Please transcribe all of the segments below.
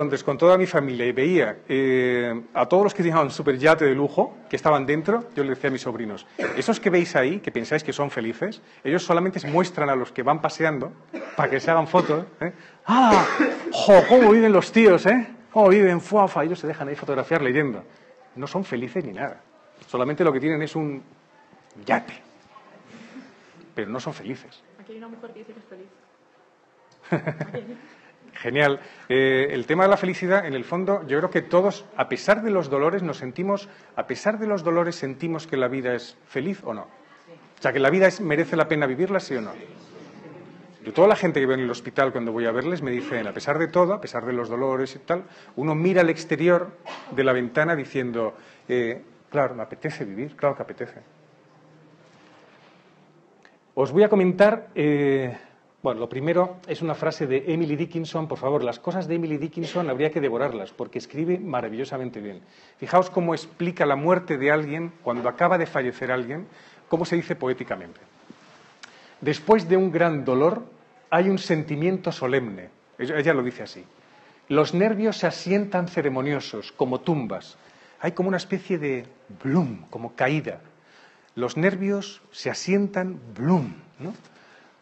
Londres con toda mi familia y veía a todos los que tenían un superyate de lujo, que estaban dentro, yo les decía a mis sobrinos, esos que veis ahí, que pensáis que son felices, ellos solamente se muestran a los que van paseando para que se hagan fotos. ¡Ah! ¡Jo! ¿Cómo viven los tíos, ¿Cómo viven? ¡Fuafa! Ellos se dejan ahí fotografiar leyendo. No son felices ni nada. Solamente lo que tienen es un yate. Pero no son felices. Aquí hay una mujer que dice que es feliz. Genial. El tema de la felicidad, en el fondo, yo creo que todos, a pesar de los dolores, sentimos que la vida es feliz o no. O sea, que la vida merece la pena vivirla, sí o no. Yo, toda la gente que veo en el hospital cuando voy a verles me dicen, a pesar de todo, a pesar de los dolores y tal, uno mira al exterior de la ventana diciendo, claro, me apetece vivir, claro que apetece. Os voy a comentar... Bueno, lo primero es una frase de Emily Dickinson. Por favor, las cosas de Emily Dickinson habría que devorarlas, porque escribe maravillosamente bien. Fijaos cómo explica la muerte de alguien, cuando acaba de fallecer alguien, cómo se dice poéticamente. Después de un gran dolor, hay un sentimiento solemne. Ella lo dice así. Los nervios se asientan ceremoniosos, como tumbas. Hay como una especie de bloom, como caída. Los nervios se asientan, bloom, ¿no?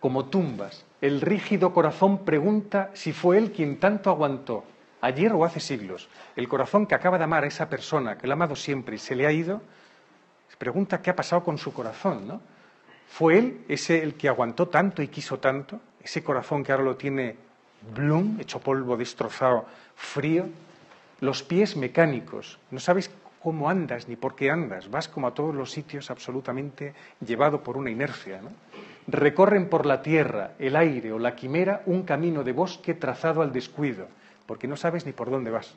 Como tumbas. El rígido corazón pregunta si fue él quien tanto aguantó, ayer o hace siglos. El corazón que acaba de amar a esa persona, que lo ha amado siempre y se le ha ido, se pregunta qué ha pasado con su corazón, ¿no? ¿Fue él ese el que aguantó tanto y quiso tanto? Ese corazón que ahora lo tiene blum, hecho polvo, destrozado, frío. Los pies mecánicos. No sabes cómo andas ni por qué andas. Vas como a todos los sitios absolutamente llevado por una inercia, ¿no? Recorren por la tierra, el aire o la quimera un camino de bosque trazado al descuido, porque no sabes ni por dónde vas.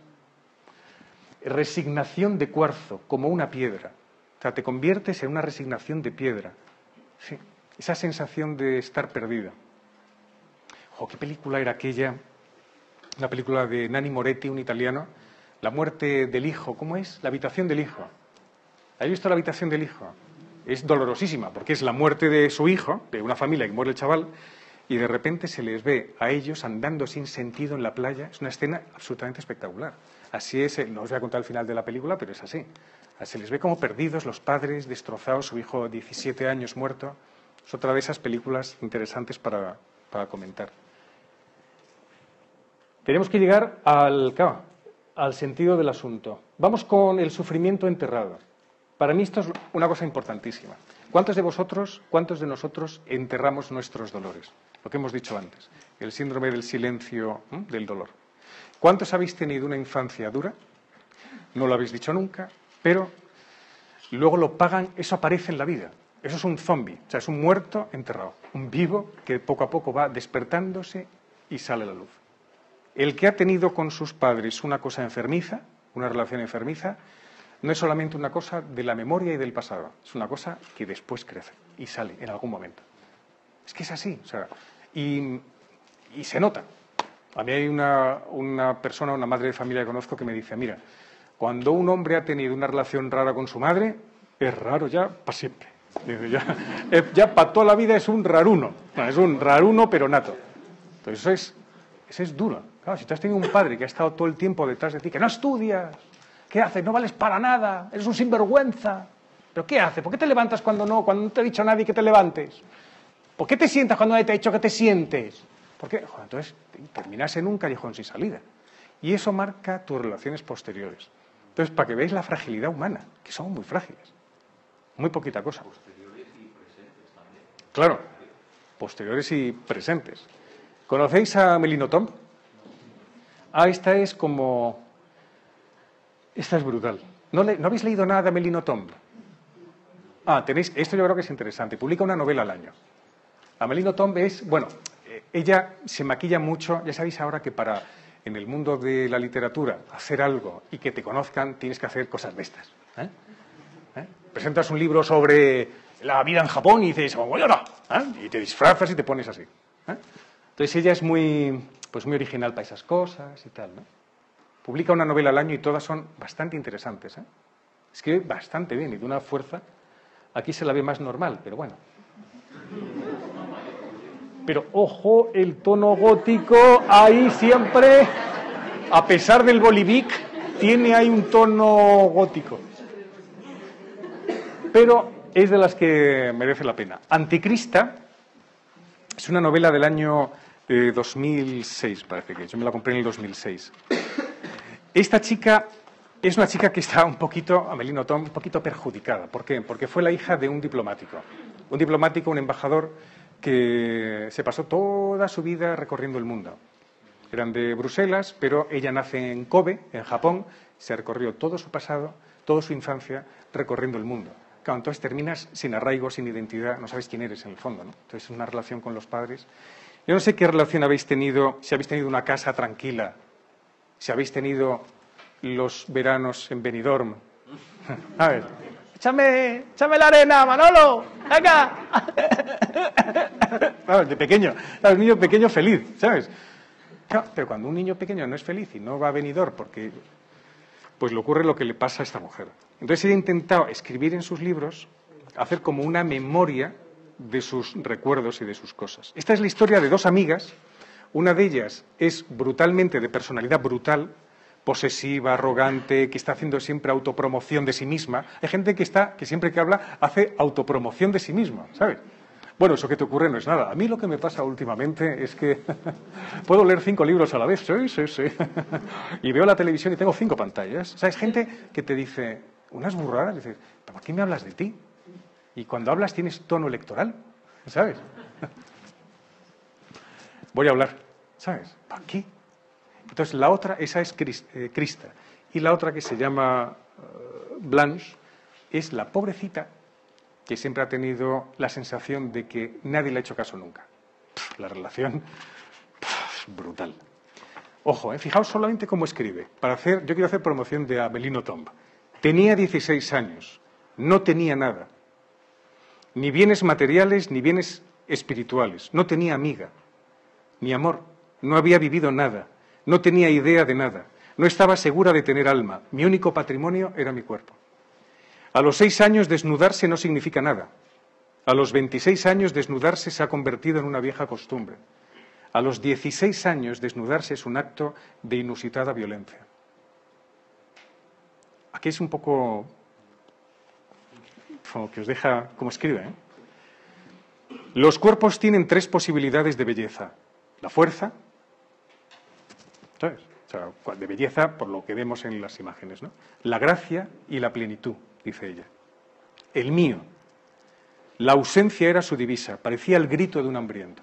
Resignación de cuarzo, como una piedra. O sea, te conviertes en una resignación de piedra. Sí, esa sensación de estar perdida. Oh, ¿qué película era aquella? La película de Nanni Moretti, un italiano. La muerte del hijo. ¿Cómo es? La habitación del hijo. ¿Habéis visto La habitación del hijo? Es dolorosísima, porque es la muerte de su hijo, de una familia que muere el chaval, y de repente se les ve a ellos andando sin sentido en la playa. Es una escena absolutamente espectacular. Así es, no os voy a contar el final de la película, pero es así. Se les ve como perdidos, los padres destrozados, su hijo 17 años muerto. Es otra de esas películas interesantes para comentar. Tenemos que llegar al sentido del asunto. Vamos con el sufrimiento enterrado. Para mí esto es una cosa importantísima. ¿Cuántos de nosotros enterramos nuestros dolores? Lo que hemos dicho antes, el síndrome del silencio, del dolor. ¿Cuántos habéis tenido una infancia dura? No lo habéis dicho nunca, pero luego lo pagan, eso aparece en la vida. Eso es un zombie, o sea, es un muerto enterrado, un vivo que poco a poco va despertándose y sale a la luz. El que ha tenido con sus padres una cosa enfermiza, una relación enfermiza, no es solamente una cosa de la memoria y del pasado, es una cosa que después crece y sale en algún momento. Es que es así, o sea, y se nota. A mí hay una persona, una madre de familia que conozco que me dice, mira, cuando un hombre ha tenido una relación rara con su madre, es raro ya para siempre. Ya para toda la vida es un raruno, es un raruno pero nato. Entonces eso es duro. Claro, si tú has tenido un padre que ha estado todo el tiempo detrás de ti, que no estudias, ¿qué haces? No vales para nada, eres un sinvergüenza. ¿Pero qué haces? ¿Por qué te levantas cuando no te ha dicho nadie que te levantes? ¿Por qué te sientas cuando nadie te ha dicho que te sientes? ¿Por qué? Joder, entonces terminas en un callejón sin salida. Y eso marca tus relaciones posteriores. Entonces, para que veáis la fragilidad humana, que somos muy frágiles. Muy poquita cosa. Posteriores y presentes también. Claro, posteriores y presentes. ¿Conocéis a Melino Tomb? Esta es brutal. ¿No habéis leído nada de Melino Tomb? Esto yo creo que es interesante. Publica una novela al año. Melino Tomb es, bueno, ella se maquilla mucho. Ya sabéis ahora que en el mundo de la literatura, hacer algo y que te conozcan, tienes que hacer cosas de estas. Presentas un libro sobre la vida en Japón y dices, y te disfrazas y te pones así. Entonces ella es muy original para esas cosas y tal, ¿no? Publica una novela al año y todas son bastante interesantes, Escribe bastante bien y de una fuerza. Aquí se la ve más normal, pero bueno. Pero, ojo, el tono gótico, ahí siempre a pesar del bolivic, tiene ahí un tono gótico. Pero es de las que merece la pena. Anticrista es una novela del año 2006, parece que. Yo me la compré en el 2006. Esta chica es una chica que está un poquito, Amelino Tom, un poquito perjudicada. ¿Por qué? Porque fue la hija de un diplomático. Un diplomático, un embajador, que se pasó toda su vida recorriendo el mundo. Eran de Bruselas, pero ella nace en Kobe, en Japón, se recorrió todo su pasado, toda su infancia, recorriendo el mundo. Claro, entonces terminas sin arraigo, sin identidad, no sabes quién eres en el fondo, ¿no? Entonces, una relación con los padres. Yo no sé qué relación habéis tenido, si habéis tenido una casa tranquila, si habéis tenido los veranos en Benidorm. A ver, échame la arena, Manolo, venga. Vamos, de pequeño, un niño pequeño feliz, ¿sabes? Claro, pero cuando un niño pequeño no es feliz y no va a Benidorm porque pues le ocurre lo que le pasa a esta mujer. Entonces ella ha intentado escribir en sus libros, hacer como una memoria de sus recuerdos y de sus cosas. Esta es la historia de dos amigas. Una de ellas es brutalmente, de personalidad brutal, posesiva, arrogante, que está haciendo siempre autopromoción de sí misma. Hay gente que siempre que habla hace autopromoción de sí misma, ¿sabes? Bueno, eso que te ocurre no es nada. A mí lo que me pasa últimamente es que puedo leer 5 libros a la vez. Sí. Y veo la televisión y tengo 5 pantallas. ¿Sabes? Gente que te dice unas burradas. Dices, ¿por qué me hablas de ti? Y cuando hablas tienes tono electoral, ¿sabes? Voy a hablar, ¿sabes? ¿Para qué? Entonces, la otra, esa es Krista. Y la otra, que se llama Blanche, es la pobrecita que siempre ha tenido la sensación de que nadie le ha hecho caso nunca. La relación es brutal. Ojo, fijaos solamente cómo escribe. Yo quiero hacer promoción de Amelino Tom. Tenía 16 años, no tenía nada. Ni bienes materiales, ni bienes espirituales. No tenía amiga, ni amor. No había vivido nada. No tenía idea de nada. No estaba segura de tener alma. Mi único patrimonio era mi cuerpo. A los 6 años desnudarse no significa nada. A los 26 años desnudarse se ha convertido en una vieja costumbre. A los 16 años desnudarse es un acto de inusitada violencia. Aquí es un poco como que os deja como escribe, ¿eh? Los cuerpos tienen 3 posibilidades de belleza. La fuerza, ¿sabes? O sea, de belleza por lo que vemos en las imágenes, ¿no? La gracia y la plenitud, dice ella. El mío. La ausencia era su divisa, parecía el grito de un hambriento.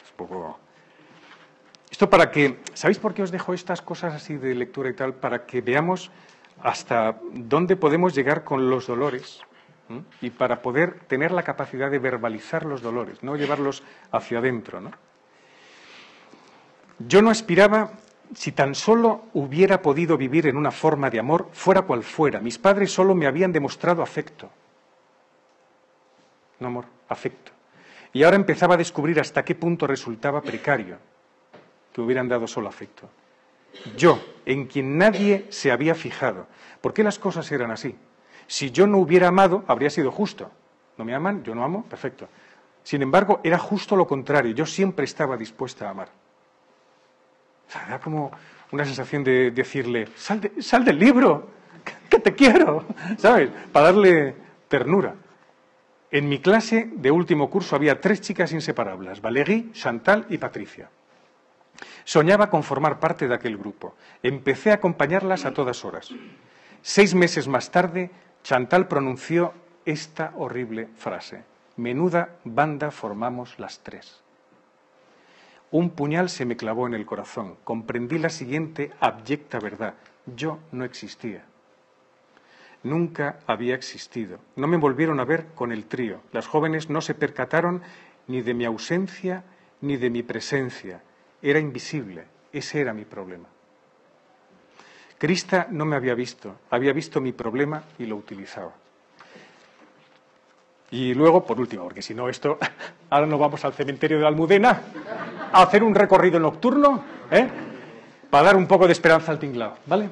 Es poco... Esto para que... ¿Sabéis por qué os dejo estas cosas así de lectura y tal? Para que veamos hasta dónde podemos llegar con los dolores, ¿eh? Y para poder tener la capacidad de verbalizar los dolores, no llevarlos hacia adentro, ¿no? Yo no aspiraba, si tan solo hubiera podido vivir en una forma de amor, fuera cual fuera. Mis padres solo me habían demostrado afecto. No amor, afecto. Y ahora empezaba a descubrir hasta qué punto resultaba precario que hubieran dado solo afecto. Yo, en quien nadie se había fijado. ¿Por qué las cosas eran así? Si yo no hubiera amado, habría sido justo. ¿No me aman? Yo no amo, perfecto. Sin embargo, era justo lo contrario. Yo siempre estaba dispuesta a amar. O sea, era como una sensación de decirle, sal del libro, que te quiero, ¿sabes? Para darle ternura. En mi clase de último curso había 3 chicas inseparables, Valérie, Chantal y Patricia. Soñaba con formar parte de aquel grupo. Empecé a acompañarlas a todas horas. 6 meses más tarde, Chantal pronunció esta horrible frase. Menuda banda formamos las 3. Un puñal se me clavó en el corazón. Comprendí la siguiente abyecta verdad. Yo no existía. Nunca había existido. No me volvieron a ver con el trío. Las jóvenes no se percataron ni de mi ausencia ni de mi presencia. Era invisible. Ese era mi problema. Krista no me había visto mi problema y lo utilizaba. Y luego, por último, porque si no esto, ahora nos vamos al cementerio de la Almudena a hacer un recorrido nocturno, para dar un poco de esperanza al tinglao, ¿vale?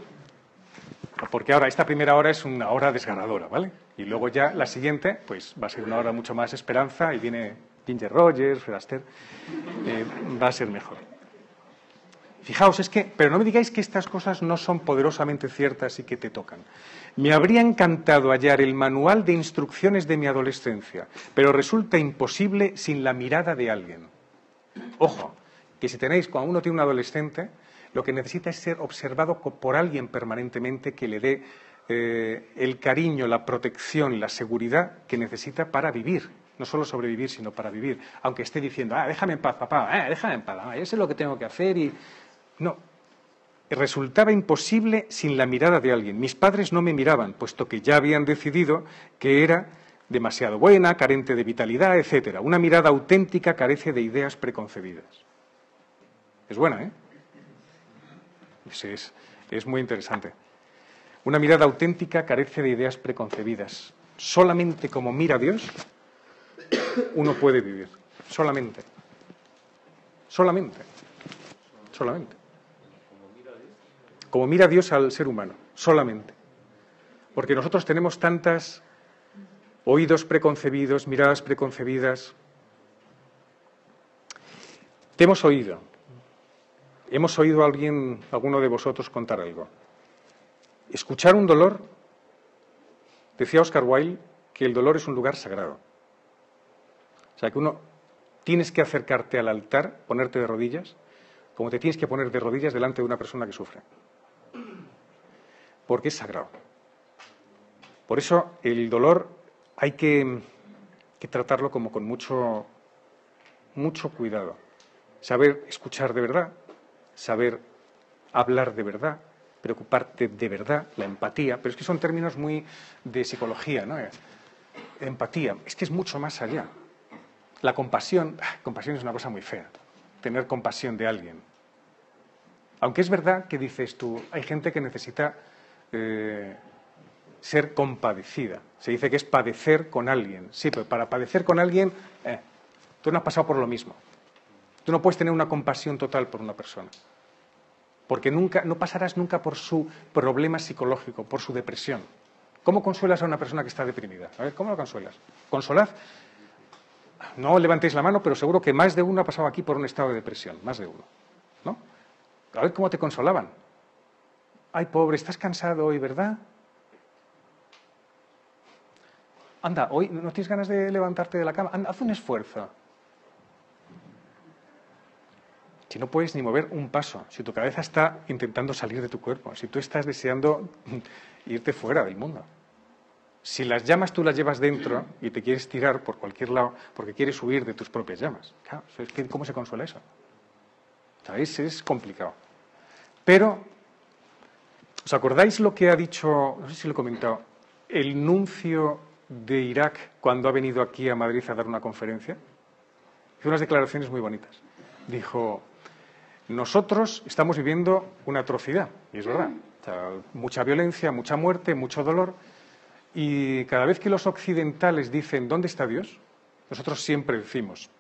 Porque ahora esta primera hora es una hora desgarradora, ¿vale? Y luego ya la siguiente, pues va a ser una hora mucho más esperanza y viene Ginger Rogers, Fred Astaire, va a ser mejor. Fijaos, pero no me digáis que estas cosas no son poderosamente ciertas y que te tocan. Me habría encantado hallar el manual de instrucciones de mi adolescencia, pero resulta imposible sin la mirada de alguien. Ojo, que si tenéis, cuando uno tiene un adolescente, lo que necesita es ser observado por alguien permanentemente que le dé el cariño, la protección, la seguridad que necesita para vivir. No solo sobrevivir, sino para vivir. Aunque esté diciendo, déjame en paz, papá, déjame en paz, yo sé lo que tengo que hacer y... No. Resultaba imposible sin la mirada de alguien. Mis padres no me miraban, puesto que ya habían decidido que era demasiado buena, carente de vitalidad, etcétera. Una mirada auténtica carece de ideas preconcebidas. Es buena, ¿eh? Es muy interesante. Una mirada auténtica carece de ideas preconcebidas. Solamente como mira Dios, uno puede vivir. Solamente. Solamente. Solamente. Como mira Dios al ser humano. Solamente. Porque nosotros tenemos tantas oídos preconcebidos, miradas preconcebidas. Te hemos oído. Hemos oído a alguno de vosotros contar algo. Escuchar un dolor, decía Oscar Wilde, que el dolor es un lugar sagrado. O sea, que tienes que acercarte al altar, ponerte de rodillas, como te tienes que poner de rodillas delante de una persona que sufre. Porque es sagrado. Por eso el dolor hay que tratarlo como con mucho cuidado. Saber escuchar de verdad, saber hablar de verdad, preocuparte de verdad, la empatía, pero es que son términos muy de psicología, ¿no? Empatía, es que es mucho más allá. La compasión es una cosa muy fea, tener compasión de alguien. Aunque es verdad que dices tú, hay gente que necesita ser compadecida. Se dice que es padecer con alguien. Sí, pero para padecer con alguien, tú no has pasado por lo mismo. Tú no puedes tener una compasión total por una persona. Porque no pasarás nunca por su problema psicológico, por su depresión. ¿Cómo consuelas a una persona que está deprimida? A ver, ¿cómo lo consuelas? Consolad. No levantéis la mano, pero seguro que más de uno ha pasado aquí por un estado de depresión. Más de uno. ¿No? A ver cómo te consolaban. Ay, pobre, estás cansado hoy, ¿verdad? Anda, hoy no tienes ganas de levantarte de la cama. Anda, haz un esfuerzo. Si no puedes ni mover un paso, si tu cabeza está intentando salir de tu cuerpo, si tú estás deseando irte fuera del mundo. Si las llamas tú las llevas dentro y te quieres tirar por cualquier lado porque quieres huir de tus propias llamas. Claro, ¿cómo se consuela eso? ¿Sabéis? Es complicado. Pero, ¿os acordáis lo que ha dicho, no sé si lo he comentado, el nuncio de Irak cuando ha venido aquí a Madrid a dar una conferencia? Hizo unas declaraciones muy bonitas. Dijo, nosotros estamos viviendo una atrocidad, y es verdad. O sea, mucha violencia, mucha muerte, mucho dolor. Y cada vez que los occidentales dicen, ¿dónde está Dios? Nosotros siempre decimos,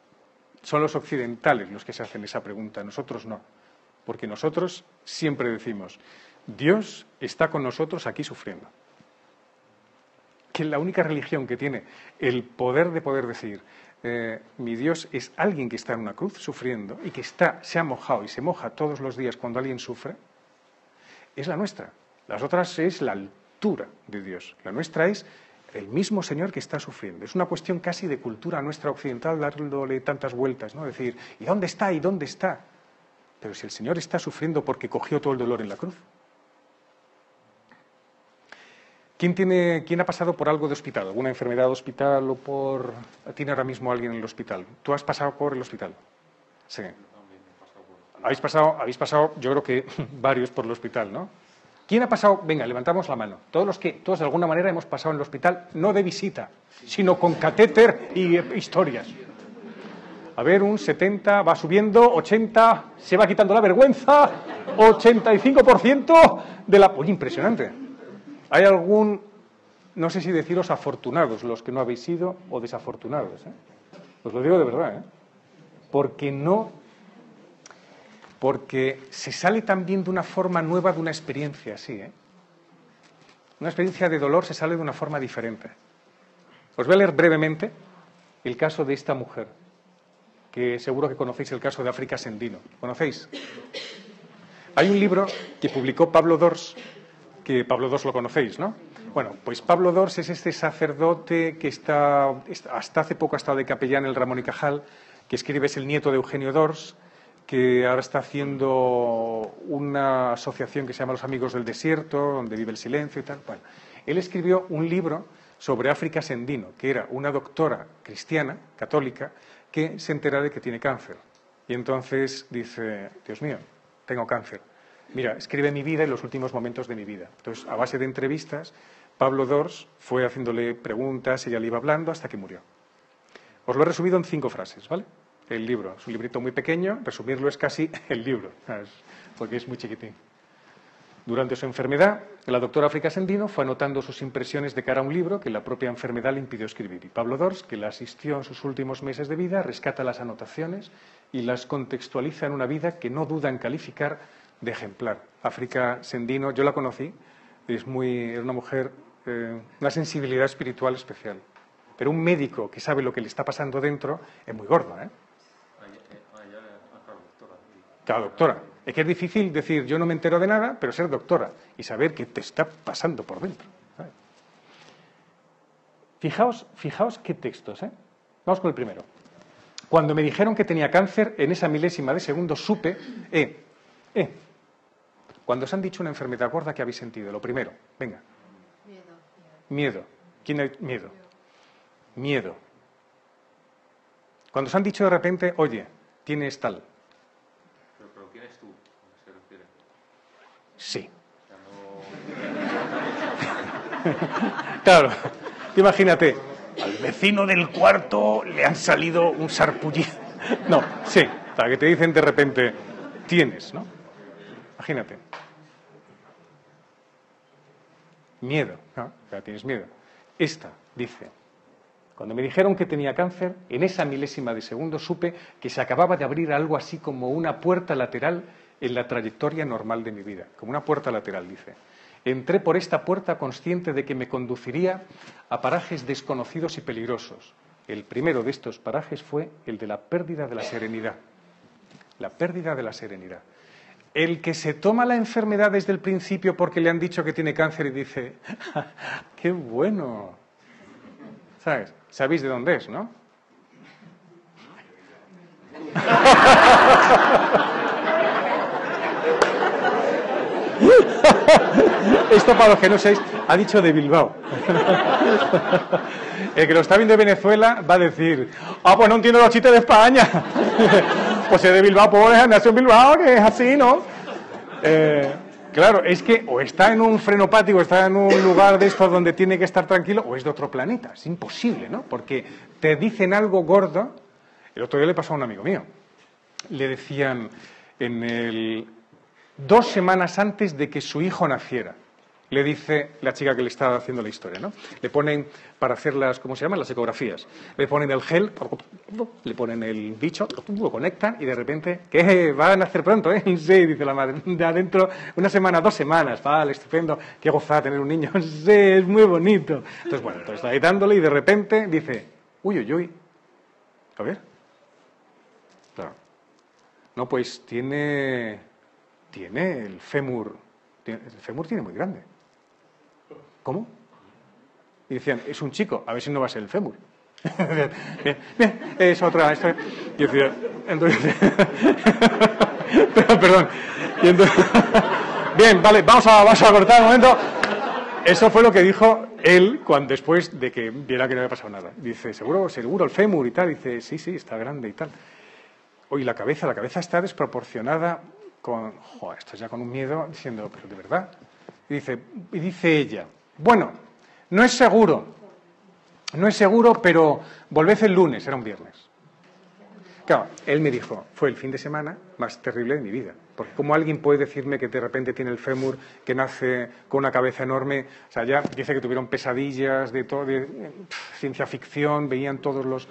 son los occidentales los que se hacen esa pregunta, nosotros no. Porque nosotros siempre decimos, Dios está con nosotros aquí sufriendo. Que la única religión que tiene el poder de poder decir, mi Dios es alguien que está en una cruz sufriendo y que se ha mojado y se moja todos los días cuando alguien sufre, es la nuestra. Las otras es la altura de Dios. La nuestra es el mismo Señor que está sufriendo. Es una cuestión casi de cultura nuestra occidental dándole tantas vueltas, ¿no? Decir, ¿y dónde está? ¿Y dónde está? Pero si el Señor está sufriendo porque cogió todo el dolor en la cruz. ¿Quién ha pasado por algo de hospital? ¿Alguna enfermedad de hospital o tiene ahora mismo alguien en el hospital? ¿Tú has pasado por el hospital? Sí. Habéis pasado, yo creo que varios por el hospital, ¿no? ¿Quién ha pasado? Venga, levantamos la mano. Todos de alguna manera hemos pasado en el hospital, no de visita, sino con catéter y historias. A ver, un 70, va subiendo, 80, se va quitando la vergüenza, 85% de la... Oye, impresionante. Hay no sé si deciros afortunados, los que no habéis sido, o desafortunados, ¿eh? Os lo digo de verdad, ¿eh? Porque se sale también de una forma nueva de una experiencia así, ¿eh? Una experiencia de dolor se sale de una forma diferente. Os voy a leer brevemente el caso de esta mujer, que seguro que conocéis el caso de África Sendino. ¿Conocéis? Hay un libro que publicó Pablo Dors, que Pablo Dors lo conocéis, ¿no? Bueno, pues Pablo Dors es este sacerdote que hasta hace poco ha estado de capellán en el Ramón y Cajal, que escribe, es el nieto de Eugenio Dors, que ahora está haciendo una asociación que se llama Los Amigos del Desierto, donde vive el silencio y tal. Bueno, él escribió un libro sobre África Sendino, que era una doctora cristiana, católica, que se entera de que tiene cáncer. Y entonces dice, Dios mío, tengo cáncer. Mira, escribe mi vida y los últimos momentos de mi vida. Entonces, a base de entrevistas, Pablo Dors fue haciéndole preguntas, ella le iba hablando hasta que murió. Os lo he resumido en 5 frases, ¿vale? El libro, es un librito muy pequeño, resumirlo es casi el libro, ¿sabes? Porque es muy chiquitín. Durante su enfermedad, la doctora África Sendino fue anotando sus impresiones de cara a un libro que la propia enfermedad le impidió escribir. Y Pablo Dors, que la asistió en sus últimos meses de vida, rescata las anotaciones y las contextualiza en una vida que no duda en calificar de ejemplar. África Sendino, yo la conocí, era una mujer, una sensibilidad espiritual especial. Pero un médico que sabe lo que le está pasando dentro es muy gordo, ¿eh? Claro, doctora. Es que es difícil decir, yo no me entero de nada, pero ser doctora y saber qué te está pasando por dentro, ¿sabes? Fijaos qué textos, ¿eh? Vamos con el primero. Cuando me dijeron que tenía cáncer, en esa milésima de segundo supe... Cuando os han dicho una enfermedad gorda, ¿qué habéis sentido? Lo primero, venga. Miedo. ¿Quién ha miedo? Miedo. Cuando os han dicho de repente, oye, tienes tal. Pero ¿quién es tú? ¿A qué se refiere? Sí. O sea, no... Claro, imagínate, al vecino del cuarto le han salido un sarpullido. No, sí, para que te dicen de repente, tienes, ¿no? Imagínate. Miedo, ¿no? Ya tienes miedo. Esta dice, cuando me dijeron que tenía cáncer, en esa milésima de segundo supe que se acababa de abrir algo así como una puerta lateral en la trayectoria normal de mi vida. Como una puerta lateral, dice. Entré por esta puerta consciente de que me conduciría a parajes desconocidos y peligrosos. El primero de estos parajes fue el de la pérdida de la serenidad. La pérdida de la serenidad. El que se toma la enfermedad desde el principio porque le han dicho que tiene cáncer y dice, ¡qué bueno! ¿Sabes? ¿Sabéis de dónde es, no? Esto, para los que no sabéis, ha dicho de Bilbao. El que lo está viendo de Venezuela va a decir, pues no entiendo los chistes de España. Pues es de Bilbao, pues nació en Bilbao, que es así, ¿no? Claro, es que o está en un frenopático, o está en un lugar de estos donde tiene que estar tranquilo, o es de otro planeta. Es imposible, ¿no? Porque te dicen algo gordo. El otro día le pasó a un amigo mío. Le decían 2 semanas antes de que su hijo naciera. Le dice la chica que le está haciendo la historia, ¿no? Le ponen, para hacer las, ¿cómo se llaman? Las ecografías. Le ponen el gel, le ponen el bicho, lo conectan y de repente, ¿qué? Va a nacer pronto, ¿eh? Sí, dice la madre, de adentro, 1 semana, 2 semanas, vale, estupendo, qué gozada tener un niño, sí, es muy bonito. Entonces, bueno, entonces está ahí dándole y de repente dice, uy, uy, uy, a ver. Claro. No, pues tiene el fémur tiene muy grande. ¿Cómo? Y decían, es un chico, a ver si no va a ser el fémur. Bien, es otra. Y decía, entonces... Perdón. Y entonces... Bien, vale, vamos a cortar un momento. Eso fue lo que dijo él después de que viera que no había pasado nada. Dice, seguro el fémur y tal. Dice, sí, está grande y tal. Oye, la cabeza está desproporcionada con... Joder, esto ya con un miedo, diciendo, pero de verdad. Y dice ella, bueno, no es seguro, pero volved el lunes, era un viernes. Claro, él me dijo, fue el fin de semana más terrible de mi vida. Porque ¿cómo alguien puede decirme que de repente tiene el fémur, que nace con una cabeza enorme? O sea, ya dice que tuvieron pesadillas de todo, de ciencia ficción, veían todos los...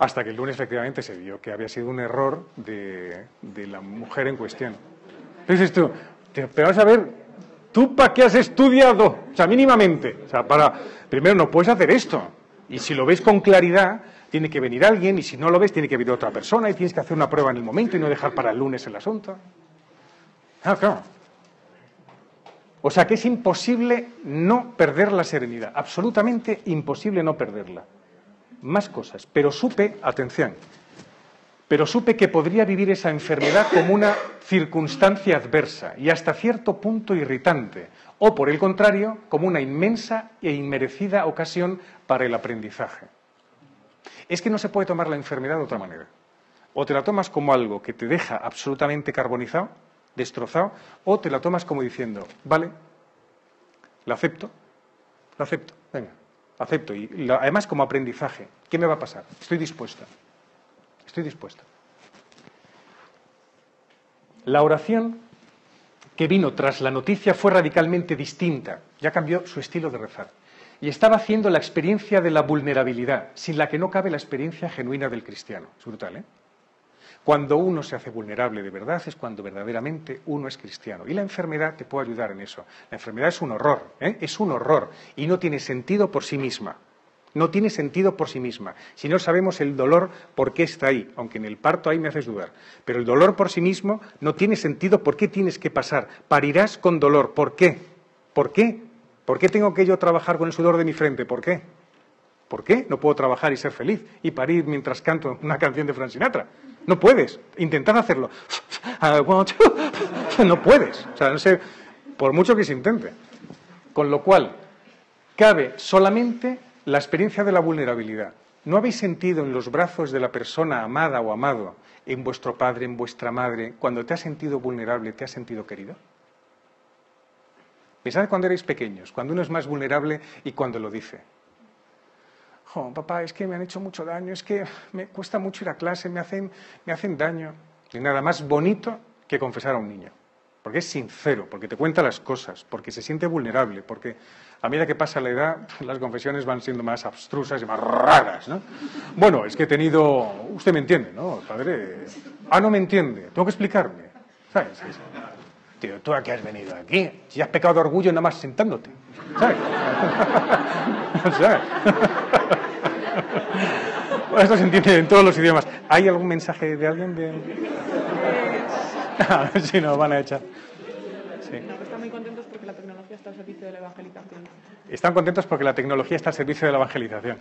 Hasta que el lunes efectivamente se vio que había sido un error de la mujer en cuestión. Entonces tú, pero vamos a ver, ¿tú para qué has estudiado? O sea, mínimamente. O sea, primero no puedes hacer esto. Y si lo ves con claridad, tiene que venir alguien, y si no lo ves, tiene que venir otra persona, y tienes que hacer una prueba en el momento y no dejar para el lunes el asunto. Ah, claro. O sea que es imposible no perder la serenidad, absolutamente imposible no perderla. Más cosas, pero supe, atención, pero supe que podría vivir esa enfermedad como una circunstancia adversa y hasta cierto punto irritante, o por el contrario, como una inmensa e inmerecida ocasión para el aprendizaje. Es que no se puede tomar la enfermedad de otra manera. O te la tomas como algo que te deja absolutamente carbonizado, destrozado, o te la tomas como diciendo, vale, la acepto, venga, acepto. Y además como aprendizaje, ¿qué me va a pasar? Estoy dispuesta. La oración que vino tras la noticia fue radicalmente distinta, ya cambió su estilo de rezar. Y estaba haciendo la experiencia de la vulnerabilidad, sin la que no cabe la experiencia genuina del cristiano. Es brutal, ¿eh? Cuando uno se hace vulnerable de verdad es cuando verdaderamente uno es cristiano. Y la enfermedad te puede ayudar en eso. La enfermedad es un horror, ¿eh? Es un horror y no tiene sentido por sí misma. No tiene sentido por sí misma. Si no sabemos el dolor, ¿por qué está ahí? Aunque en el parto ahí me haces dudar. Pero el dolor por sí mismo no tiene sentido. ¿Por qué tienes que pasar? Parirás con dolor. ¿Por qué? ¿Por qué? ¿Por qué tengo que yo trabajar con el sudor de mi frente? ¿Por qué? ¿Por qué no puedo trabajar y ser feliz y parir mientras canto una canción de Frank Sinatra? No puedes. Intentad hacerlo. No puedes. O sea, no sé, por mucho que se intente. Con lo cual, cabe solamente la experiencia de la vulnerabilidad. ¿No habéis sentido en los brazos de la persona amada o amado, en vuestro padre, en vuestra madre, cuando te has sentido vulnerable, te has sentido querido? Pensad cuando erais pequeños, cuando uno es más vulnerable y cuando lo dice. Oh, papá, es que me han hecho mucho daño, es que me cuesta mucho ir a clase, me hacen daño. Y nada más bonito que confesar a un niño. Porque es sincero, porque te cuenta las cosas, porque se siente vulnerable, porque a medida que pasa la edad, las confesiones van siendo más abstrusas y más raras, ¿no? Bueno, es que he tenido... Usted me entiende, ¿no, padre? Ah, no me entiende, tengo que explicarme. ¿Sabes? Tío, ¿tú a qué has venido aquí? Si has pecado de orgullo nada más sentándote. ¿Sabes? ¿Sabes? Bueno, esto se entiende en todos los idiomas. ¿Hay algún mensaje de alguien? A ver si nos van a echar. Sí. No, están muy contentos porque la tecnología está al servicio de la evangelización. Están contentos porque la tecnología está al servicio de la evangelización.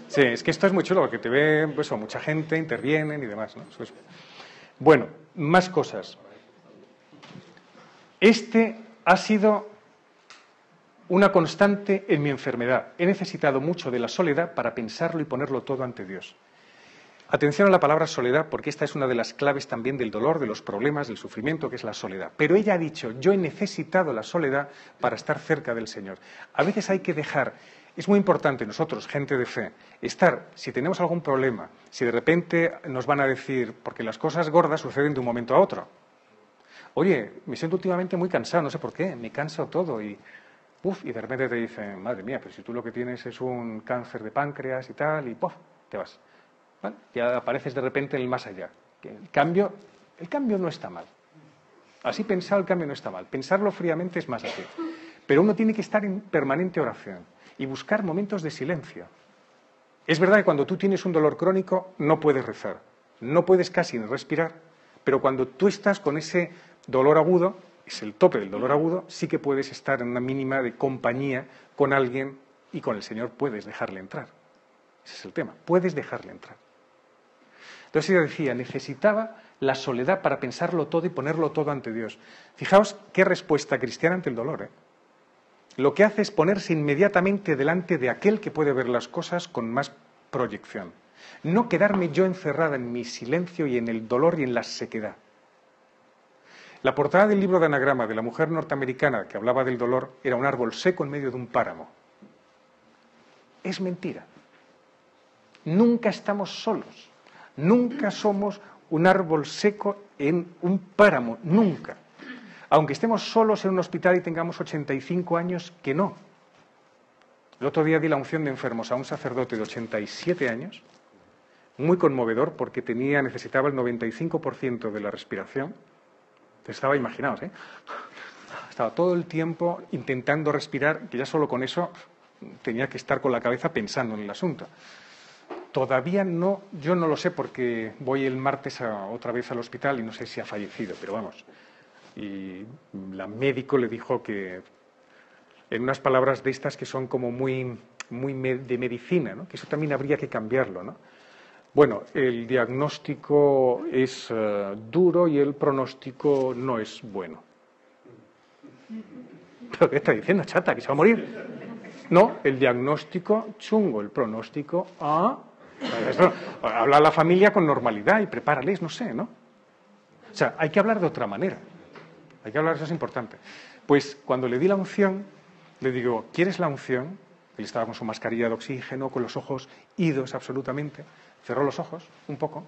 Sí, es que esto es muy chulo porque te ve, pues, mucha gente, intervienen y demás, ¿no? Eso es... Bueno, más cosas. Este ha sido una constante en mi enfermedad. He necesitado mucho de la soledad para pensarlo y ponerlo todo ante Dios. Atención a la palabra soledad, porque esta es una de las claves también del dolor, de los problemas, del sufrimiento, que es la soledad. Pero ella ha dicho, yo he necesitado la soledad para estar cerca del Señor. A veces hay que dejar, es muy importante nosotros, gente de fe, estar, si tenemos algún problema, si de repente nos van a decir, porque las cosas gordas suceden de un momento a otro. Oye, me siento últimamente muy cansado, no sé por qué, me canso todo y de repente te dicen, madre mía, pero si tú lo que tienes es un cáncer de páncreas y tal, y te vas. ¿Vale? Ya apareces de repente en el más allá. El cambio no está mal. Así pensado, el cambio no está mal. Pensarlo fríamente es más así. Pero uno tiene que estar en permanente oración y buscar momentos de silencio. Es verdad que cuando tú tienes un dolor crónico no puedes rezar, no puedes casi ni respirar, pero cuando tú estás con ese dolor agudo, es el tope del dolor agudo, sí que puedes estar en una mínima de compañía con alguien y con el Señor puedes dejarle entrar. Ese es el tema, puedes dejarle entrar. Entonces ella decía, necesitaba la soledad para pensarlo todo y ponerlo todo ante Dios. Fijaos qué respuesta cristiana ante el dolor, ¿eh? Lo que hace es ponerse inmediatamente delante de aquel que puede ver las cosas con más proyección. No quedarme yo encerrada en mi silencio y en el dolor y en la sequedad. La portada del libro de anagrama de la mujer norteamericana que hablaba del dolor era un árbol seco en medio de un páramo. Es mentira. Nunca estamos solos. Nunca somos un árbol seco en un páramo. Nunca. Aunque estemos solos en un hospital y tengamos 85 años, que no. El otro día di la unción de enfermos a un sacerdote de 87 años, muy conmovedor porque necesitaba el 95% de la respiración. Estaba, imaginaos, estaba todo el tiempo intentando respirar, que ya solo con eso tenía que estar con la cabeza pensando en el asunto. Todavía no, yo no lo sé porque voy el martes otra vez al hospital y no sé si ha fallecido, pero vamos. Y la médico le dijo que, en unas palabras de estas que son como muy de medicina, ¿no? Que eso también habría que cambiarlo, ¿no? Bueno, el diagnóstico es duro y el pronóstico no es bueno. ¿Pero qué está diciendo, chata? ¿Que se va a morir? No, el diagnóstico chungo, el pronóstico habla a la familia con normalidad y prepárales, no sé, ¿no? O sea, hay que hablar de otra manera. Hay que hablar, eso es importante. Pues cuando le di la unción, le digo, ¿quieres la unción? Él estaba con su mascarilla de oxígeno, con los ojos idos absolutamente. Cerró los ojos un poco,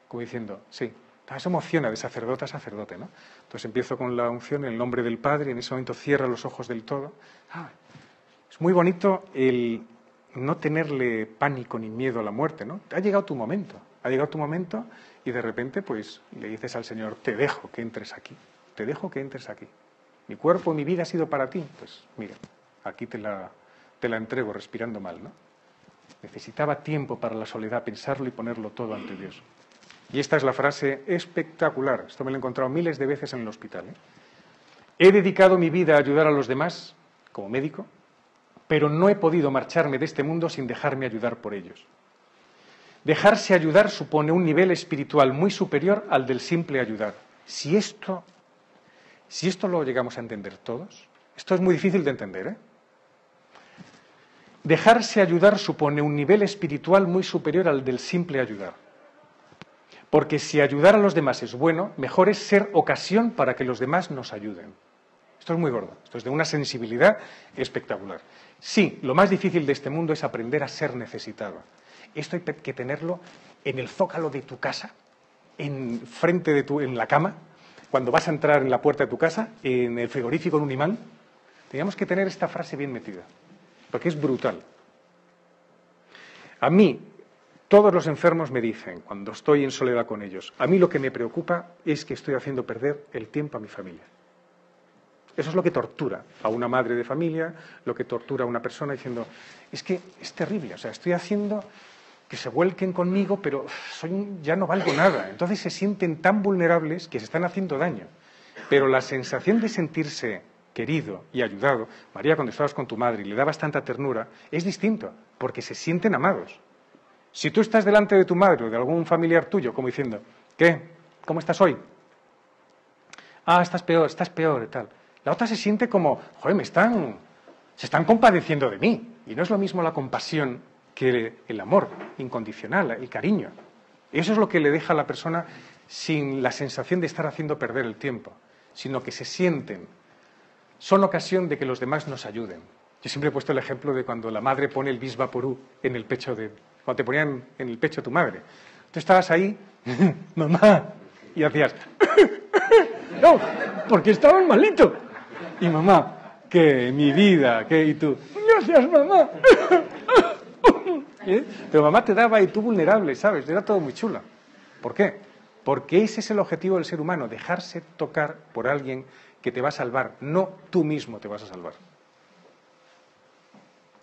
como diciendo, sí. Eso emociona de sacerdote a sacerdote, ¿no? Entonces empiezo con la unción en el nombre del Padre, y en ese momento cierra los ojos del todo. Es muy bonito el no tenerle pánico ni miedo a la muerte, ¿no? Ha llegado tu momento y de repente pues le dices al Señor, te dejo que entres aquí, te dejo que entres aquí. Mi cuerpo, mi vida ha sido para ti, pues mira, aquí te la entrego respirando mal, ¿no? Necesitaba tiempo para la soledad, pensarlo y ponerlo todo ante Dios. Y esta es la frase espectacular, esto me lo he encontrado miles de veces en el hospital, ¿eh? He dedicado mi vida a ayudar a los demás, como médico, pero no he podido marcharme de este mundo sin dejarme ayudar por ellos. Dejarse ayudar supone un nivel espiritual muy superior al del simple ayudar. Si esto lo llegamos a entender todos, esto es muy difícil de entender, ¿eh? Dejarse ayudar supone un nivel espiritual muy superior al del simple ayudar. Porque si ayudar a los demás es bueno, mejor es ser ocasión para que los demás nos ayuden. Esto es muy gordo, esto es de una sensibilidad espectacular. Sí, lo más difícil de este mundo es aprender a ser necesitado. Esto hay que tenerlo en el zócalo de tu casa, en la cama, cuando vas a entrar en la puerta de tu casa, en el frigorífico en un imán. Teníamos que tener esta frase bien metida, porque es brutal. A mí, todos los enfermos me dicen, cuando estoy en soledad con ellos, a mí lo que me preocupa es que estoy haciendo perder el tiempo a mi familia. Eso es lo que tortura a una madre de familia, lo que tortura a una persona diciendo, es que es terrible, o sea, estoy haciendo que se vuelquen conmigo, pero ya no valgo nada. Entonces se sienten tan vulnerables que se están haciendo daño. Pero la sensación de sentirse querido y ayudado, María, cuando estabas con tu madre y le dabas tanta ternura, es distinto, porque se sienten amados. Si tú estás delante de tu madre o de algún familiar tuyo, como diciendo, ¿qué? ¿Cómo estás hoy? Ah, estás peor y tal. La otra se siente como, joder, se están compadeciendo de mí. Y no es lo mismo la compasión que el amor incondicional, el cariño. Eso es lo que le deja a la persona sin la sensación de estar haciendo perder el tiempo, sino que se sienten, son ocasión de que los demás nos ayuden. Yo siempre he puesto el ejemplo de cuando la madre pone el bis vaporú en el pecho cuando te ponían en el pecho tu madre. Tú estabas ahí, mamá, y hacías, no, porque estabas malito. Y mamá, ¿qué? Mi vida, ¿qué? Y tú, gracias, mamá. ¿Eh? Pero mamá te daba y tú vulnerable, ¿sabes? Era todo muy chulo. ¿Por qué? Porque ese es el objetivo del ser humano, dejarse tocar por alguien que te va a salvar, no tú mismo te vas a salvar.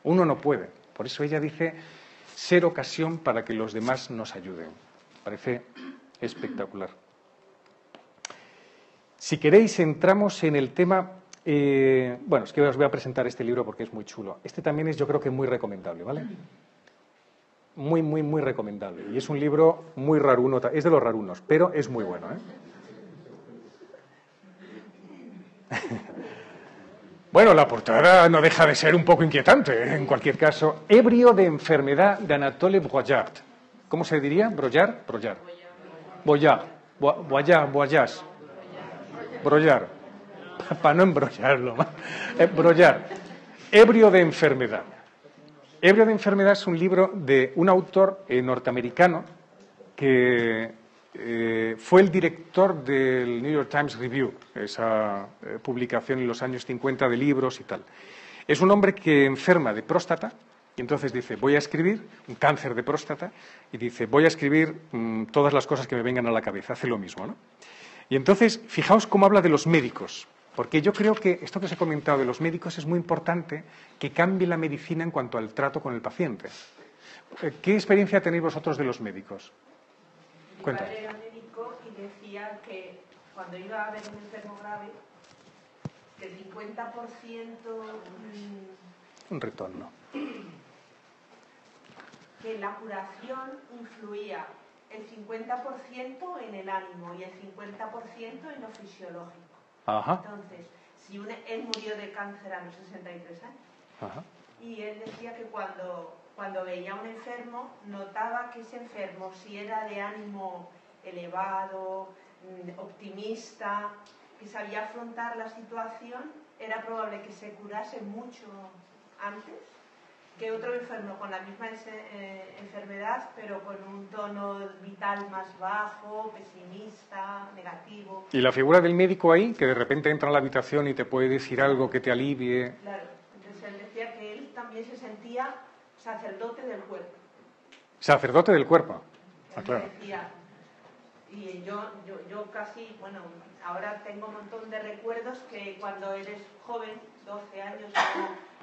Uno no puede. Por eso ella dice, ser ocasión para que los demás nos ayuden. Parece espectacular. Si queréis, entramos en el tema. Bueno, es que os voy a presentar este libro porque es muy chulo. Este también es, yo creo que muy recomendable, ¿vale? Muy, muy, muy recomendable. Y es un libro muy raruno, es de los rarunos, pero es muy bueno, ¿eh? Bueno, la portada no deja de ser un poco inquietante, ¿eh? En cualquier caso. Ebrio de enfermedad, de Anatole Broyard. ¿Cómo se diría? Broyard. Para no embrollarlo. Broyard. Ebrio de enfermedad. Ebrio de enfermedad es un libro de un autor norteamericano que fue el director del New York Times Review, esa publicación en los años 50 de libros y tal. Es un hombre que enferma de próstata y entonces dice, voy a escribir un cáncer de próstata y dice, voy a escribir todas las cosas que me vengan a la cabeza. Hace lo mismo, ¿no? Y entonces, fijaos cómo habla de los médicos, porque yo creo que esto que os he comentado de los médicos es muy importante que cambie la medicina en cuanto al trato con el paciente. ¿Qué experiencia tenéis vosotros de los médicos? Mi Cuenta. padre era médico y decía que cuando iba a ver un enfermo grave, que el 50% Un retorno. que la curación influía el 50% en el ánimo y el 50% en lo fisiológico. Ajá, Entonces, él murió de cáncer a los 63 años. ajá. Y él decía que cuando veía a un enfermo, notaba que ese enfermo, si era de ánimo elevado, optimista, que sabía afrontar la situación, era probable que se curase mucho antes que otro enfermo con la misma enfermedad, pero con un tono vital más bajo, pesimista, negativo. ¿Y la figura del médico ahí, que de repente entra a la habitación y te puede decir algo que te alivie? Claro, entonces él decía que él también se sentía sacerdote del cuerpo. Sacerdote del cuerpo. Ah, Él claro. decía, y yo casi, bueno, ahora tengo un montón de recuerdos que cuando eres joven, 12 años,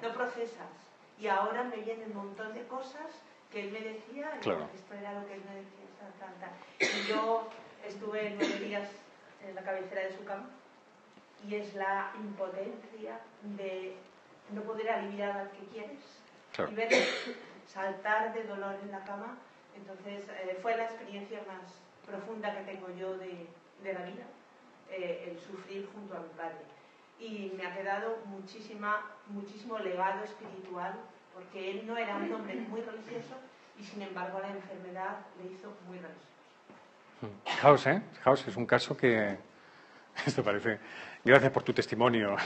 no procesas. Y ahora me vienen un montón de cosas que él me decía, y Claro. esto era lo que él me decía, tal. Y yo estuve 9 días en la cabecera de su cama, y es la impotencia de no poder aliviar al que quieres, Claro. y verle saltar de dolor en la cama. Entonces fue la experiencia más profunda que tengo yo de la vida, el sufrir junto a mi padre. Y me ha quedado muchísimo legado espiritual, porque él no era un hombre muy religioso y sin embargo la enfermedad le hizo muy religioso. Fijaos, ¿eh? Fijaos, es un caso que... Esto parece... Gracias por tu testimonio.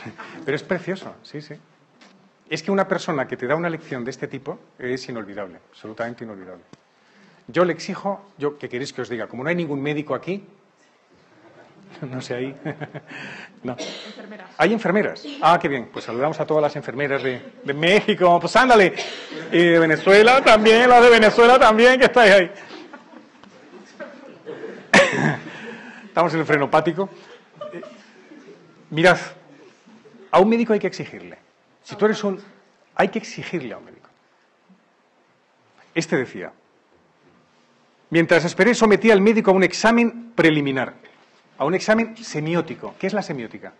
Pero es precioso, sí, sí. Es que una persona que te da una lección de este tipo es inolvidable, absolutamente inolvidable. Yo le exijo, ¿qué queréis que os diga? Como no hay ningún médico aquí, no sé ahí. No. Enfermeras. ¿Hay enfermeras? Ah, qué bien. Pues saludamos a todas las enfermeras de México. Pues ándale. Y de Venezuela también, las de Venezuela también, que estáis ahí. Estamos en el frenopático. Mirad, a un médico hay que exigirle. Si tú eres hay que exigirle a un médico. Este decía, mientras esperé sometí al médico a un examen preliminar, a un examen semiótico. ¿Qué es la semiótica?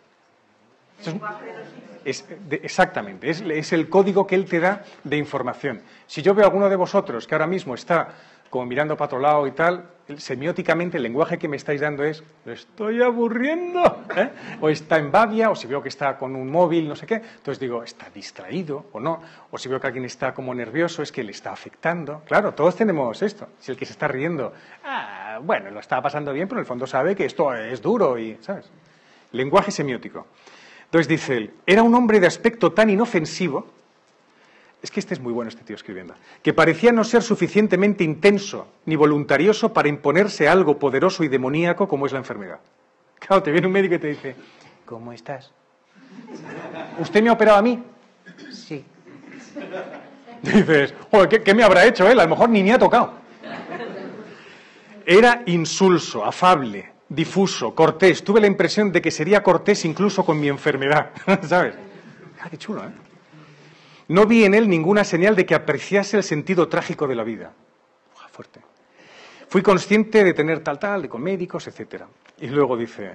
Exactamente, es el código que él te da de información. Si yo veo a alguno de vosotros que ahora mismo está como mirando para otro lado y tal, semióticamente el lenguaje que me estáis dando es "me estoy aburriendo", ¿eh? O está en babia, o si veo que está con un móvil, no sé qué, entonces digo, ¿está distraído o no? O si veo que alguien está como nervioso, es que le está afectando. Claro, todos tenemos esto. Si el que se está riendo, bueno, lo está pasando bien, pero en el fondo sabe que esto es duro y, ¿sabes? Lenguaje semiótico. Entonces dice él, era un hombre de aspecto tan inofensivo, es que este es muy bueno este tío escribiendo, que parecía no ser suficientemente intenso ni voluntarioso para imponerse a algo poderoso y demoníaco como es la enfermedad. Claro, te viene un médico y te dice, ¿cómo estás? ¿Usted me ha operado a mí? Sí. Dices, joder, ¿qué me habrá hecho él? A lo mejor ni me ha tocado. Era insulso, afable, difuso, cortés. Tuve la impresión de que sería cortés incluso con mi enfermedad, ¿sabes? Qué chulo, ¿eh? No vi en él ninguna señal de que apreciase el sentido trágico de la vida. Fuerte. Fui consciente de tener de con médicos, etc. Y luego dice,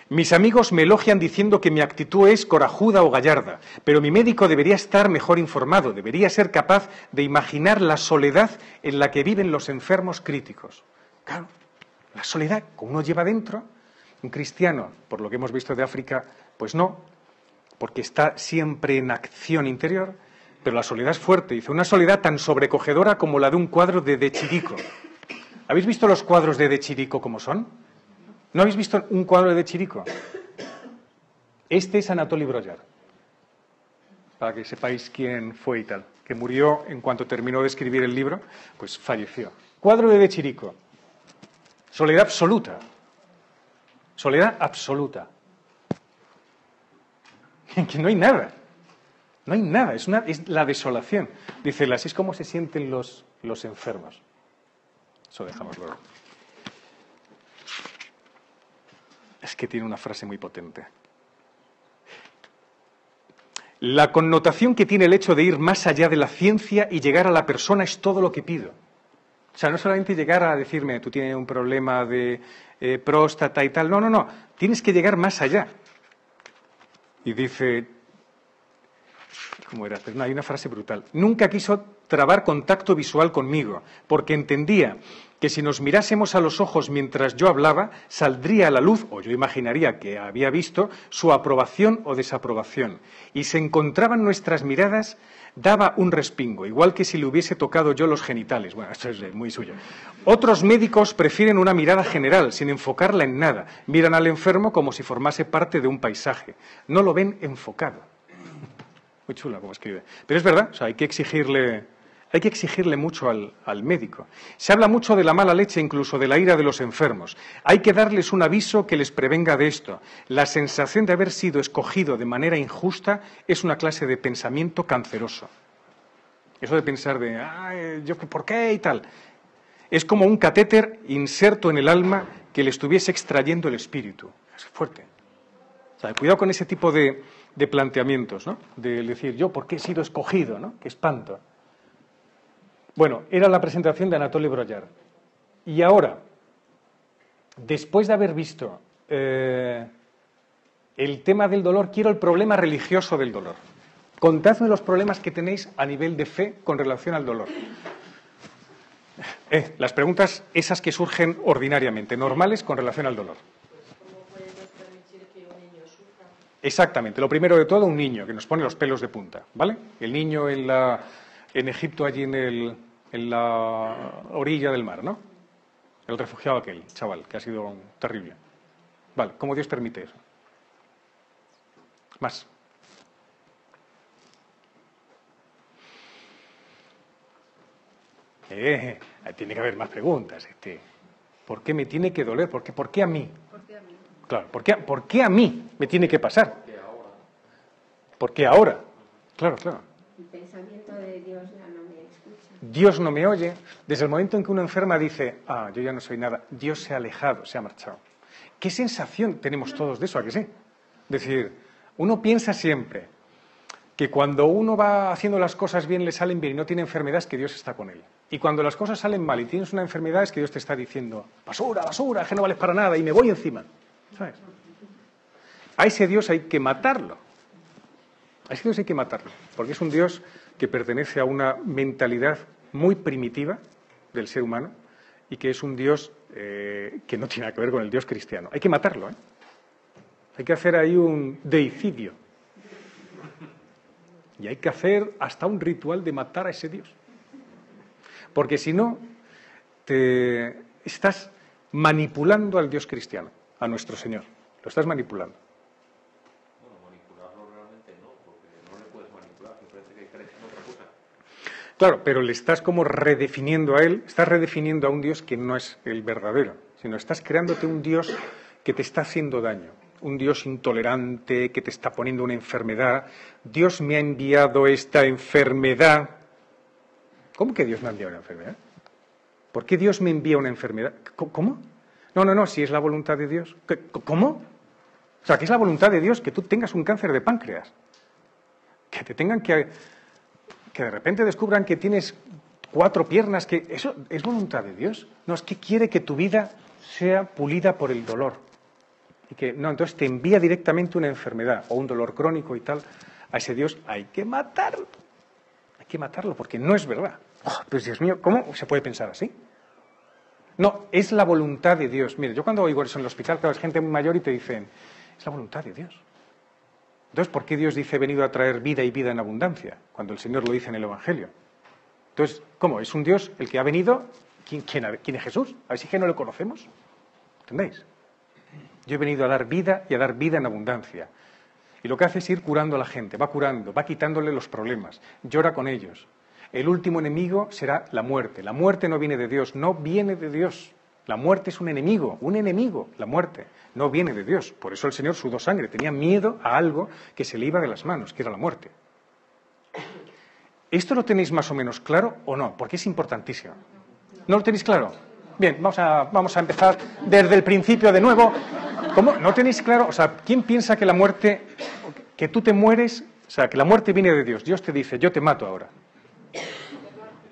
mis amigos me elogian diciendo que mi actitud es corajuda o gallarda, pero mi médico debería estar mejor informado, debería ser capaz de imaginar la soledad en la que viven los enfermos críticos. Claro, la soledad que uno lleva dentro, un cristiano, por lo que hemos visto de África, pues no, porque está siempre en acción interior, pero la soledad es fuerte. Dice, una soledad tan sobrecogedora como la de un cuadro de Chirico. ¿Habéis visto los cuadros de Chirico como son? ¿No habéis visto un cuadro de Chirico? Este es Anatoly Broyar, para que sepáis quién fue y tal, que murió en cuanto terminó de escribir el libro, pues falleció. Cuadro de Chirico. Soledad absoluta. Soledad absoluta. Que no hay nada. No hay nada, es la desolación. Dice, así es como se sienten los enfermos. Eso dejamos luego. Es que tiene una frase muy potente. La connotación que tiene el hecho de ir más allá de la ciencia y llegar a la persona es todo lo que pido. O sea, no solamente llegar a decirme, tú tienes un problema de próstata y tal. No, no, no. Tienes que llegar más allá. Y dice, ¿cómo era? Pero no, hay una frase brutal. Nunca quiso trabar contacto visual conmigo, porque entendía que si nos mirásemos a los ojos mientras yo hablaba, saldría a la luz, o yo imaginaría que había visto, su aprobación o desaprobación. Y se encontraban nuestras miradas, daba un respingo, igual que si le hubiese tocado yo los genitales. Bueno, esto es muy suyo. Otros médicos prefieren una mirada general, sin enfocarla en nada. Miran al enfermo como si formase parte de un paisaje. No lo ven enfocado. Muy chula como escribe. Pero es verdad, o sea, hay que exigirle mucho al médico. Se habla mucho de la mala leche, incluso de la ira de los enfermos. Hay que darles un aviso que les prevenga de esto. La sensación de haber sido escogido de manera injusta es una clase de pensamiento canceroso. Eso de pensar de, yo ¿por qué? Y tal. Es como un catéter inserto en el alma que le estuviese extrayendo el espíritu. Es fuerte. O sea, cuidado con ese tipo de planteamientos, ¿no? De decir, yo, ¿por qué he sido escogido? ¿No? Qué espanto. Bueno, era la presentación de Anatoly Broyar. Y ahora, después de haber visto el tema del dolor, quiero el problema religioso del dolor. Contadme los problemas que tenéis a nivel de fe con relación al dolor. Las preguntas esas que surgen ordinariamente, normales con relación al dolor. ¿Cómo podemos permitir que un niño sufra? Exactamente. Lo primero de todo, un niño que nos pone los pelos de punta, ¿vale? El niño en Egipto, allí en la orilla del mar, ¿no? El refugiado aquel, chaval, que ha sido terrible. Vale, ¿cómo Dios permite eso? Más. Tiene que haber más preguntas. ¿Por qué me tiene que doler? ¿Por qué a mí? ¿Por qué a mí? Claro, ¿por qué a mí me tiene que pasar? ¿Por qué ahora? Claro, claro. El pensamiento de Dios ya no me escucha. Dios no me oye. Desde el momento en que uno enferma dice, yo ya no soy nada, Dios se ha alejado, se ha marchado. ¿Qué sensación tenemos todos de eso? ¿A que sí? Es decir, uno piensa siempre que cuando uno va haciendo las cosas bien, le salen bien y no tiene enfermedad, es que Dios está con él. Y cuando las cosas salen mal y tienes una enfermedad, es que Dios te está diciendo, basura, basura, que no vales para nada y me voy encima. ¿Sabes? A ese Dios hay que matarlo. A ese Dios hay que matarlo, porque es un Dios que pertenece a una mentalidad muy primitiva del ser humano y que es un Dios que no tiene nada que ver con el Dios cristiano. Hay que matarlo, ¿eh? Hay que hacer ahí un deicidio. Y hay que hacer hasta un ritual de matar a ese Dios. Porque si no, te estás manipulando al Dios cristiano, a nuestro Señor. Lo estás manipulando. Bueno, manipularlo realmente no, porque no le puedes manipular, me parece que crees en otra cosa. Claro, pero le estás como redefiniendo a él, estás redefiniendo a un Dios que no es el verdadero, sino estás creándote un Dios que te está haciendo daño. Un Dios intolerante que te está poniendo una enfermedad. Dios me ha enviado esta enfermedad. ¿Cómo que Dios me ha enviado una enfermedad? ¿Por qué Dios me envía una enfermedad? ¿Cómo? No, si es la voluntad de Dios. ¿Cómo? O sea, que es la voluntad de Dios que tú tengas un cáncer de páncreas. Que te tengan que de repente descubran que tienes 4 piernas. Que ¿eso es voluntad de Dios? No, es que quiere que tu vida sea pulida por el dolor. Y que no, entonces te envía directamente una enfermedad o un dolor crónico y tal. A ese Dios hay que matarlo. Hay que matarlo porque no es verdad. Pues Dios mío, ¿cómo se puede pensar así? No, es la voluntad de Dios. Mire, yo cuando oigo eso en el hospital, claro, es gente muy mayor y te dicen, es la voluntad de Dios. Entonces, ¿por qué Dios dice he venido a traer vida y vida en abundancia? Cuando el Señor lo dice en el Evangelio. Entonces, ¿cómo? ¿Es un Dios el que ha venido? ¿Quién es Jesús? A ver si es que no lo conocemos. ¿Entendéis? Yo he venido a dar vida y a dar vida en abundancia. Y lo que hace es ir curando a la gente, va curando, va quitándole los problemas, llora con ellos. El último enemigo será la muerte. La muerte no viene de Dios, no viene de Dios. La muerte es un enemigo, la muerte. No viene de Dios. Por eso el Señor sudó sangre, tenía miedo a algo que se le iba de las manos, que era la muerte. ¿Esto lo tenéis más o menos claro o no? Porque es importantísimo. ¿No lo tenéis claro? Bien, vamos a empezar desde el principio de nuevo. ¿Cómo? ¿No tenéis claro? O sea, ¿quién piensa que la muerte, que tú te mueres O sea, que la muerte viene de Dios. Dios te dice, yo te mato ahora. Yo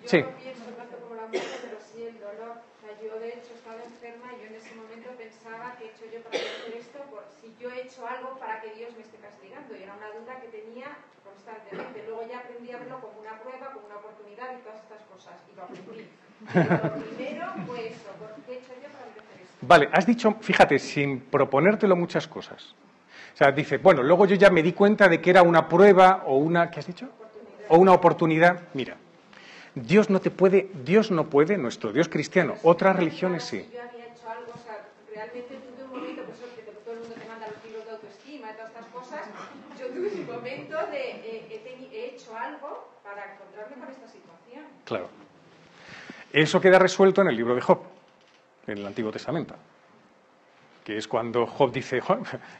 Sí. no pienso tanto como la muerte, pero sí el dolor. O sea, yo de hecho estaba enferma y yo en ese momento pensaba que he hecho yo para hacer esto, por si yo he hecho algo para que Dios me esté castigando. Y era una duda que tenía constantemente. Luego ya aprendí a verlo como una prueba, como una oportunidad y todas estas cosas. Y lo aprendí. Pero lo primero fue eso, ¿por qué he hecho yo para hacer esto? Vale, has dicho, fíjate, sin proponértelo muchas cosas. O sea, dice, bueno, luego yo ya me di cuenta de que era una prueba o una, ¿qué has dicho? O una oportunidad. Mira, Dios no puede, nuestro Dios cristiano, otras religiones sí. Yo había hecho algo, o sea, realmente tuve un momento, pues que todo el mundo te manda los libros de autoestima y todas estas cosas, yo tuve un momento de he hecho algo para encontrarme con esta situación. Claro. Eso queda resuelto en el libro de Job, en el Antiguo Testamento, que es cuando Job dice,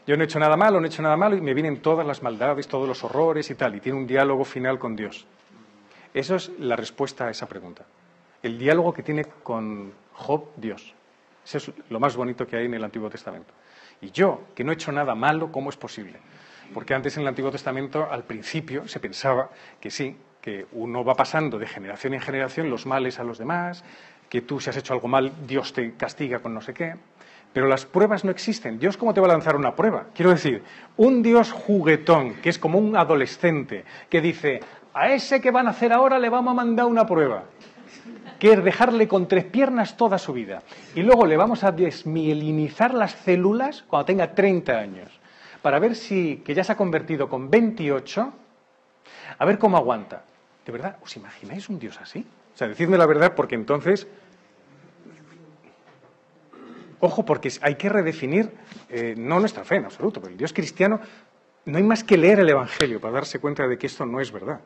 yo no he hecho nada malo, no he hecho nada malo, y me vienen todas las maldades, todos los horrores y tal, y tiene un diálogo final con Dios. Eso es la respuesta a esa pregunta. El diálogo que tiene con Job, Dios. Eso es lo más bonito que hay en el Antiguo Testamento. Y yo, que no he hecho nada malo, ¿cómo es posible? Porque antes en el Antiguo Testamento, al principio, se pensaba que sí, que uno va pasando de generación en generación los males a los demás, que tú si has hecho algo mal, Dios te castiga con no sé qué. Pero las pruebas no existen. ¿Dios cómo te va a lanzar una prueba? Quiero decir, un Dios juguetón, que es como un adolescente, que dice, a ese que van a hacer ahora le vamos a mandar una prueba, que es dejarle con 3 piernas toda su vida. Y luego le vamos a desmielinizar las células cuando tenga 30 años, para ver si, que ya se ha convertido con 28, a ver cómo aguanta. ¿De verdad? ¿Os imagináis un Dios así? O sea, decidme la verdad, porque entonces... Ojo, porque hay que redefinir, no nuestra fe en absoluto, pero el Dios cristiano, no hay más que leer el Evangelio para darse cuenta de que esto no es verdad.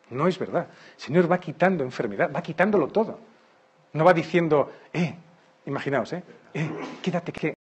No es verdad. El Señor va quitando enfermedad, va quitándolo todo. No va diciendo, imaginaos, quédate que